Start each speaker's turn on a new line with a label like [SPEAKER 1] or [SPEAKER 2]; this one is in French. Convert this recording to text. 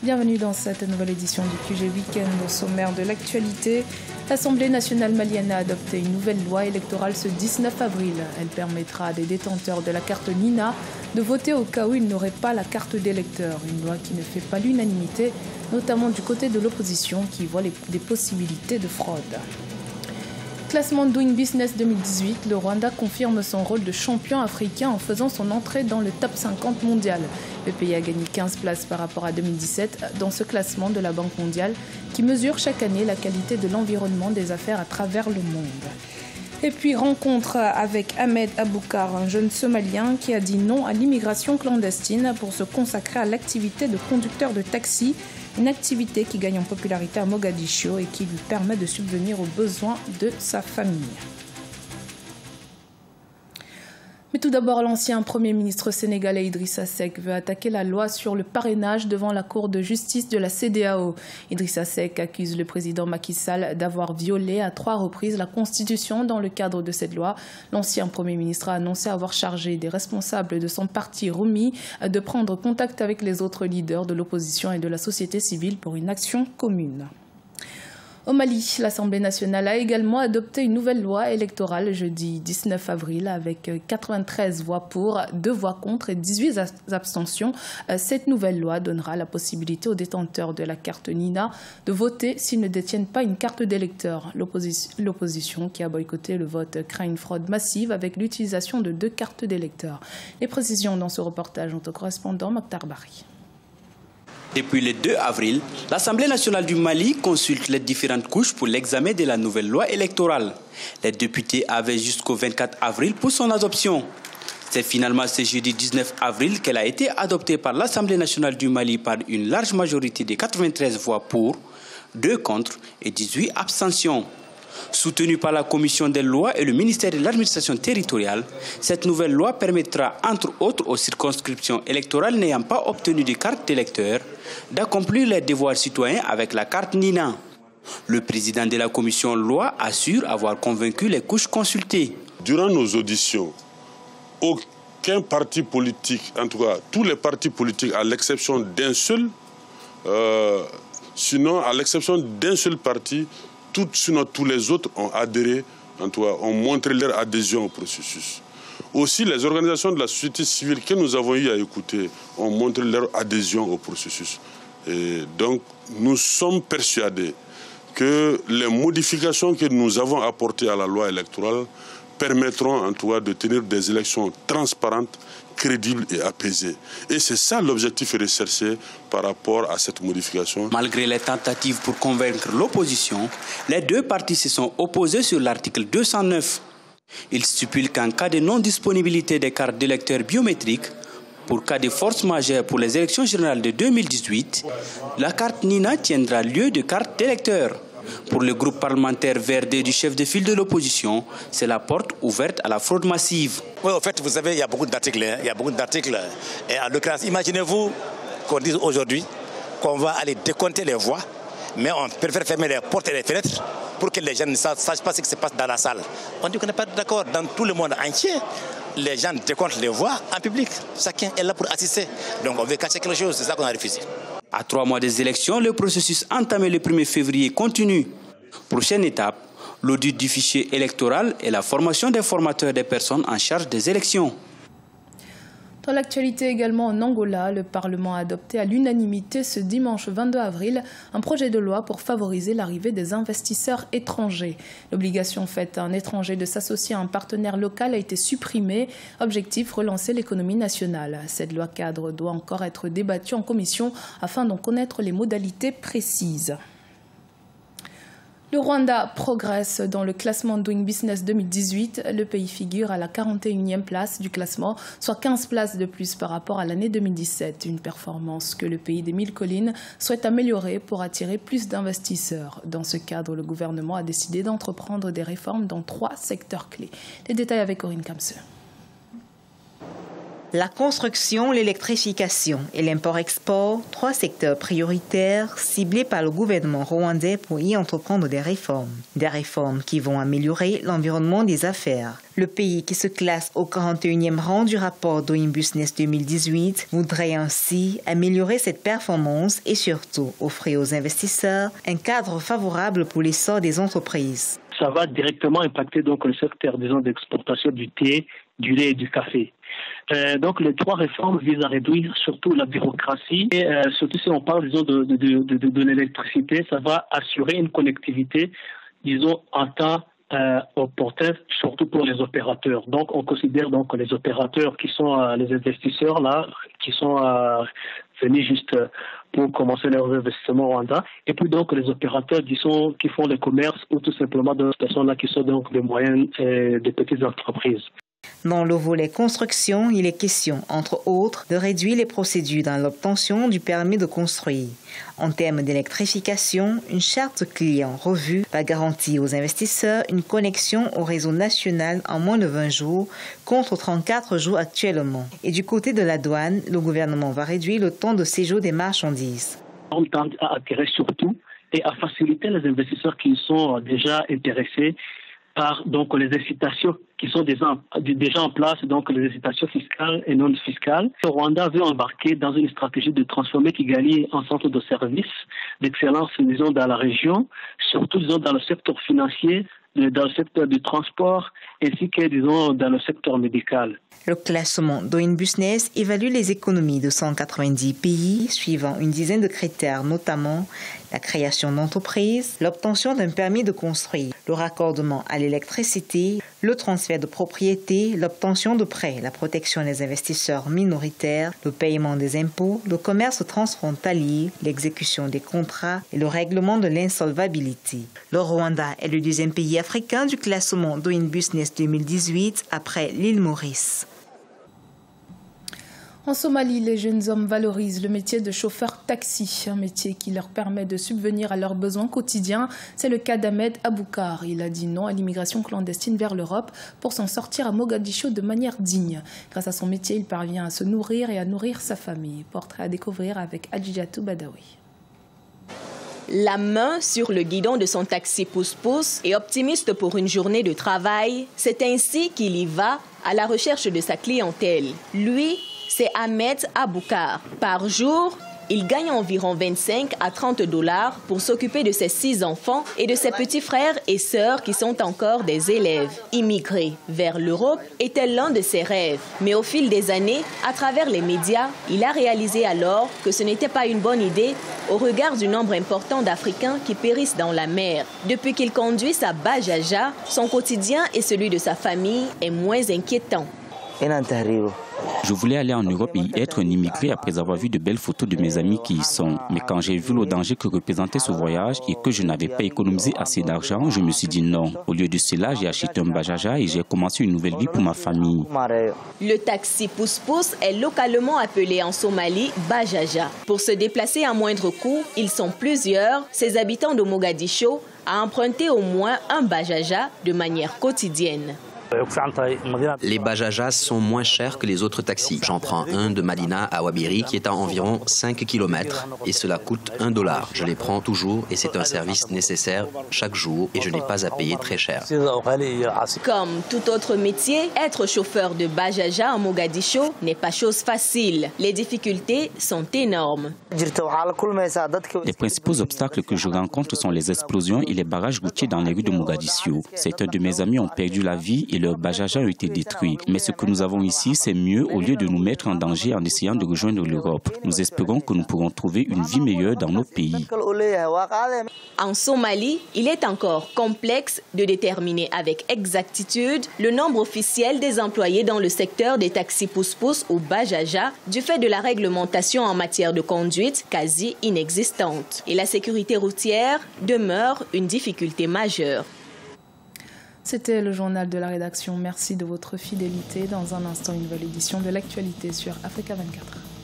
[SPEAKER 1] Bienvenue dans cette nouvelle édition du QG Week-end. Au sommaire de l'actualité, l'Assemblée nationale malienne a adopté une nouvelle loi électorale ce 19 avril. Elle permettra à des détenteurs de la carte NINA de voter au cas où ils n'auraient pas la carte d'électeur. Une loi qui ne fait pas l'unanimité, notamment du côté de l'opposition qui voit des possibilités de fraude. Classement Doing Business 2018, le Rwanda confirme son rôle de champion africain en faisant son entrée dans le top 50 mondial. Le pays a gagné 15 places par rapport à 2017 dans ce classement de la Banque mondiale qui mesure chaque année la qualité de l'environnement des affaires à travers le monde. Et puis rencontre avec Ahmed Aboukar, un jeune Somalien qui a dit non à l'immigration clandestine pour se consacrer à l'activité de conducteur de taxi, une activité qui gagne en popularité à Mogadiscio et qui lui permet de subvenir aux besoins de sa famille. Mais tout d'abord, l'ancien Premier ministre sénégalais Idrissa Seck veut attaquer la loi sur le parrainage devant la Cour de justice de la CEDEAO. Idrissa Seck accuse le président Macky Sall d'avoir violé à 3 reprises la Constitution dans le cadre de cette loi. L'ancien Premier ministre a annoncé avoir chargé des responsables de son parti Roumi de prendre contact avec les autres leaders de l'opposition et de la société civile pour une action commune. Au Mali, l'Assemblée nationale a également adopté une nouvelle loi électorale jeudi 19 avril avec 93 voix pour, 2 voix contre et 18 abstentions. Cette nouvelle loi donnera la possibilité aux détenteurs de la carte NINA de voter s'ils ne détiennent pas une carte d'électeur. L'opposition qui a boycotté le vote craint une fraude massive avec l'utilisation de 2 cartes d'électeurs. Les précisions dans ce reportage ont au correspondant Mokhtar Bari.
[SPEAKER 2] Depuis le 2 avril, l'Assemblée nationale du Mali consulte les différentes couches pour l'examen de la nouvelle loi électorale. Les députés avaient jusqu'au 24 avril pour son adoption. C'est finalement ce jeudi 19 avril qu'elle a été adoptée par l'Assemblée nationale du Mali par une large majorité de 93 voix pour, 2 contre et 18 abstentions. Soutenue par la Commission des lois et le ministère de l'administration territoriale, cette nouvelle loi permettra, entre autres aux circonscriptions électorales n'ayant pas obtenu de carte d'électeur, d'accomplir les devoirs citoyens avec la carte NINA. Le président de la Commission loi assure avoir convaincu les couches consultées.
[SPEAKER 3] Durant nos auditions, aucun parti politique, en tout cas tous les partis politiques à l'exception d'un seul, sinon à l'exception d'un seul parti, sinon tous les autres ont adhéré, en tout cas, ont montré leur adhésion au processus. Aussi, les organisations de la société civile que nous avons eu à écouter ont montré leur adhésion au processus. Et donc, nous sommes persuadés que les modifications que nous avons apportées à la loi électorale permettront en tout cas de tenir des élections transparentes, crédibles et apaisées. Et c'est ça l'objectif recherché par rapport à cette modification.
[SPEAKER 2] Malgré les tentatives pour convaincre l'opposition, les 2 partis se sont opposés sur l'article 209. Il stipule qu'en cas de non-disponibilité des cartes d'électeurs biométriques, pour cas de force majeure pour les élections générales de 2018, la carte NINA tiendra lieu de carte d'électeur. Pour le groupe parlementaire VRD du chef de file de l'opposition, c'est la porte ouverte à la fraude massive.
[SPEAKER 4] Oui, en fait, vous savez, il y a beaucoup d'articles. Et en l'occurrence, imaginez-vous qu'on dise aujourd'hui qu'on va aller décompter les voix, mais on préfère fermer les portes et les fenêtres pour que les gens ne sachent pas ce qui se passe dans la salle. On dit qu'on n'est pas d'accord. Dans tout le monde entier, les gens décomptent les voix en public. Chacun est là pour assister. Donc on veut cacher quelque chose, c'est ça qu'on a refusé.
[SPEAKER 2] À 3 mois des élections, le processus entamé le 1er février continue. Prochaine étape, l'audit du fichier électoral et la formation des formateurs des personnes en charge des élections.
[SPEAKER 1] Dans l'actualité également en Angola, le Parlement a adopté à l'unanimité ce dimanche 22 avril un projet de loi pour favoriser l'arrivée des investisseurs étrangers. L'obligation faite à un étranger de s'associer à un partenaire local a été supprimée. Objectif, relancer l'économie nationale. Cette loi cadre doit encore être débattue en commission afin d'en connaître les modalités précises. Le Rwanda progresse dans le classement Doing Business 2018. Le pays figure à la 41e place du classement, soit 15 places de plus par rapport à l'année 2017. Une performance que le pays des 1000 collines souhaite améliorer pour attirer plus d'investisseurs. Dans ce cadre, le gouvernement a décidé d'entreprendre des réformes dans 3 secteurs clés. Les détails avec Corinne Kamse.
[SPEAKER 5] La construction, l'électrification et l'import-export, 3 secteurs prioritaires ciblés par le gouvernement rwandais pour y entreprendre des réformes. Des réformes qui vont améliorer l'environnement des affaires. Le pays, qui se classe au 41e rang du rapport Doing Business 2018, voudrait ainsi améliorer cette performance et surtout offrir aux investisseurs un cadre favorable pour l'essor des entreprises.
[SPEAKER 6] Ça va directement impacter donc le secteur, disons, d'exportation du thé, du lait et du café. Donc les 3 réformes visent à réduire surtout la bureaucratie et surtout si on parle, disons, de l'électricité, ça va assurer une connectivité, disons, en temps opportun, surtout pour les opérateurs. Donc on considère donc les opérateurs qui sont les investisseurs là, qui sont venus juste pour commencer leurs investissements au Rwanda, et puis donc les opérateurs qui font le commerce ou tout simplement des personnes-là qui sont donc des moyennes et des petites entreprises.
[SPEAKER 5] Dans le volet construction, il est question, entre autres, de réduire les procédures dans l'obtention du permis de construire. En termes d'électrification, une charte client revue va garantir aux investisseurs une connexion au réseau national en moins de 20 jours, contre 34 jours actuellement. Et du côté de la douane, le gouvernement va réduire le temps de séjour des marchandises.
[SPEAKER 6] On tente à attirer surtout et à faciliter les investisseurs qui sont déjà intéressés par donc les incitations qui sont déjà en place, donc les incitations fiscales et non fiscales. Le Rwanda veut embarquer dans une stratégie de transformer Kigali en centre de services d'excellence, disons, dans la région, surtout, disons, dans le secteur financier, dans le secteur du transport, ainsi que, disons, dans le secteur médical.
[SPEAKER 5] Le classement Doing Business évalue les économies de 190 pays, suivant une dizaine de critères, notamment la création d'entreprises, l'obtention d'un permis de construire, le raccordement à l'électricité, le transfert de propriété, l'obtention de prêts, la protection des investisseurs minoritaires, le paiement des impôts, le commerce transfrontalier, l'exécution des contrats et le règlement de l'insolvabilité. Le Rwanda est le 2e pays africain du classement Doing Business 2018 après l'île Maurice.
[SPEAKER 1] En Somalie, les jeunes hommes valorisent le métier de chauffeur taxi, un métier qui leur permet de subvenir à leurs besoins quotidiens. C'est le cas d'Ahmed Aboukar. Il a dit non à l'immigration clandestine vers l'Europe pour s'en sortir à Mogadiscio de manière digne. Grâce à son métier, il parvient à se nourrir et à nourrir sa famille. Portrait à découvrir avec Adjijatou Badawi.
[SPEAKER 7] La main sur le guidon de son taxi pousse-pousse et optimiste pour une journée de travail, c'est ainsi qu'il y va à la recherche de sa clientèle. Lui, c'est Ahmed Aboukar. Par jour, il gagne environ 25 à 30 $ pour s'occuper de ses 6 enfants et de ses petits frères et sœurs qui sont encore des élèves. Immigrer vers l'Europe était l'un de ses rêves. Mais au fil des années, à travers les médias, il a réalisé alors que ce n'était pas une bonne idée au regard du nombre important d'Africains qui périssent dans la mer. Depuis qu'il conduit sa Bajaja, son quotidien et celui de sa famille est moins inquiétant.
[SPEAKER 8] Je voulais aller en Europe et y être un immigré après avoir vu de belles photos de mes amis qui y sont. Mais quand j'ai vu le danger que représentait ce voyage et que je n'avais pas économisé assez d'argent, je me suis dit non. Au lieu de cela, j'ai acheté un Bajaja et j'ai commencé une nouvelle vie pour ma famille.
[SPEAKER 7] Le taxi pousse-pousse est localement appelé en Somalie Bajaja. Pour se déplacer à moindre coût, ils sont plusieurs, ces habitants de Mogadiscio, à emprunter au moins un Bajaja de manière quotidienne.
[SPEAKER 9] Les Bajajas sont moins chers que les autres taxis. J'en prends un de Madina à Wabiri qui est à environ 5 km et cela coûte $1. Je les prends toujours et c'est un service nécessaire chaque jour et je n'ai pas à payer très cher.
[SPEAKER 7] Comme tout autre métier, être chauffeur de Bajaja à Mogadiscio n'est pas chose facile. Les difficultés sont énormes.
[SPEAKER 8] Les principaux obstacles que je rencontre sont les explosions et les barrages routiers dans les rues de Mogadiscio. Certains de mes amis ont perdu la vie et leurs Bajaja ont été détruits. Mais ce que nous avons ici, c'est mieux au lieu de nous mettre en danger en essayant de rejoindre l'Europe. Nous espérons que nous pourrons trouver une vie meilleure dans nos pays.
[SPEAKER 7] En Somalie, il est encore complexe de déterminer avec exactitude le nombre officiel des employés dans le secteur des taxis pousse-pousse ou Bajaja du fait de la réglementation en matière de conduite quasi inexistante. Et la sécurité routière demeure une difficulté majeure.
[SPEAKER 1] C'était le journal de la rédaction. Merci de votre fidélité. Dans un instant, une nouvelle édition de l'actualité sur Africa 24.